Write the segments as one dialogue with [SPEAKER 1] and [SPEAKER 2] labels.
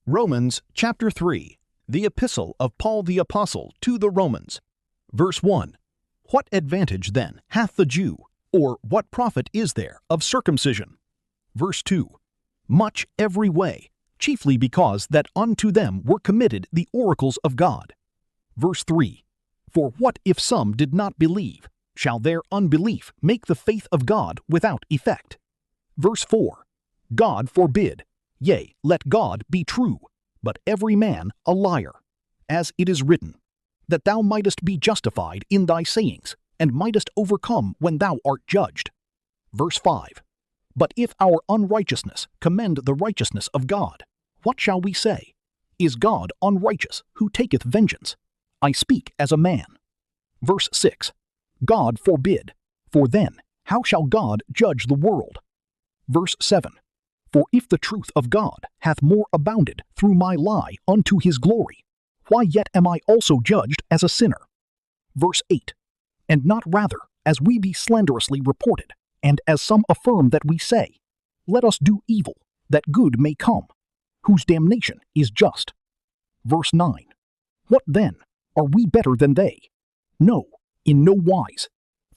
[SPEAKER 1] Romans chapter 3, the Epistle of Paul the Apostle to the Romans. Verse 1. What advantage then hath the Jew, or what profit is there of circumcision? Verse 2. Much every way, chiefly because that unto them were committed the oracles of God. Verse 3. For what if some did not believe? Shall their unbelief make the faith of God without effect? Verse 4. God forbid. Yea, let God be true, but every man a liar. As it is written, that thou mightest be justified in thy sayings, and mightest overcome when thou art judged. Verse 5. But if our unrighteousness commend the righteousness of God, what shall we say? Is God unrighteous, who taketh vengeance? I speak as a man. Verse 6. God forbid. For then, how shall God judge the world? Verse 7. For if the truth of God hath more abounded through my lie unto his glory, why yet am I also judged as a sinner? Verse 8. And not rather as we be slanderously reported, and as some affirm that we say, let us do evil, that good may come, whose damnation is just. Verse 9. What then? Are we better than they? No, in no wise.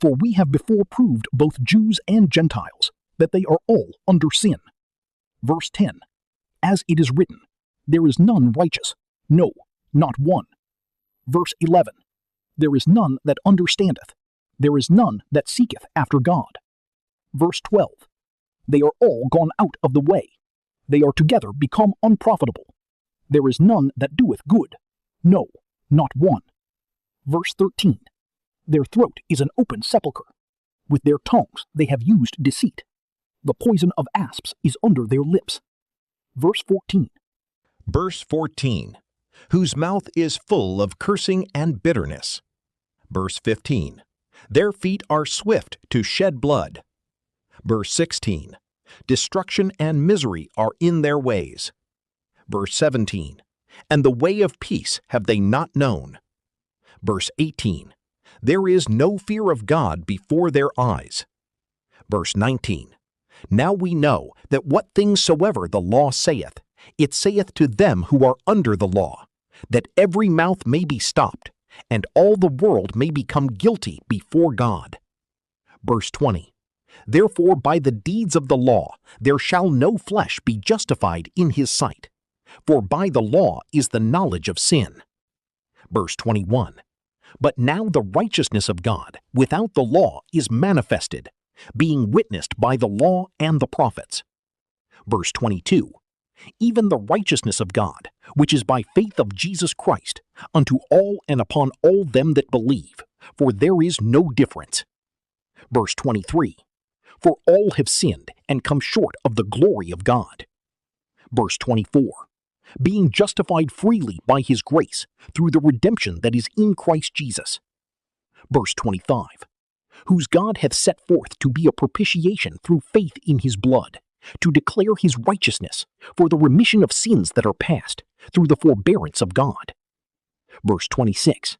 [SPEAKER 1] For we have before proved both Jews and Gentiles, that they are all under sin. Verse 10. As it is written, there is none righteous, no, not one. Verse 11. There is none that understandeth, there is none that seeketh after God. Verse 12. They are all gone out of the way, they are together become unprofitable. There is none that doeth good, no, not one. Verse 13. Their throat is an open sepulchre, with their tongues they have used deceit. The poison of asps is under their lips. Verse 14.
[SPEAKER 2] Verse 14. Whose mouth is full of cursing and bitterness. Verse 15. Their feet are swift to shed blood. Verse 16. Destruction and misery are in their ways. Verse 17. And the way of peace have they not known. Verse 18. There is no fear of God before their eyes. Verse 19. Now we know that what things soever the law saith, it saith to them who are under the law, that every mouth may be stopped, and all the world may become guilty before God. Verse 20. Therefore by the deeds of the law there shall no flesh be justified in his sight, for by the law is the knowledge of sin. Verse 21. But now the righteousness of God without the law is manifested, being witnessed by the law and the prophets. Verse 22. Even the righteousness of God, which is by faith of Jesus Christ, unto all and upon all them that believe, for there is no difference. Verse 23. For all have sinned and come short of the glory of God. Verse 24. Being justified freely by his grace, through the redemption that is in Christ Jesus. Verse 25. Whose God hath set forth to be a propitiation through faith in his blood, to declare his righteousness, for the remission of sins that are past, through the forbearance of God. Verse 26.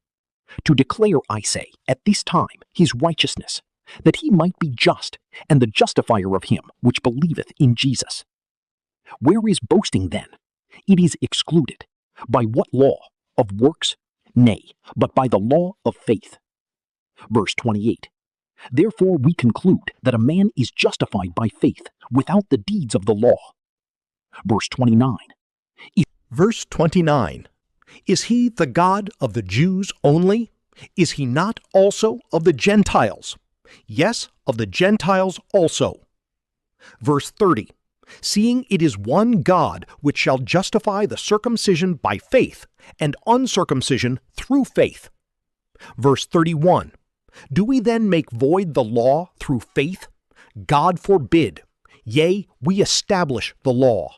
[SPEAKER 2] To declare, I say, at this time his righteousness, that he might be just, and the justifier of him which believeth in Jesus. Where is boasting then? It is excluded. By what law? Of works? Nay, but by the law of faith. Verse 28. Therefore we conclude that a man is justified by faith without the deeds of the law. Verse 29.
[SPEAKER 3] Verse 29. Is he the God of the Jews only? Is he not also of the Gentiles? Yes, of the Gentiles also. Verse 30. Seeing it is one God which shall justify the circumcision by faith, and uncircumcision through faith. Verse 31. Do we then make void the law through faith? God forbid. Yea, we establish the law.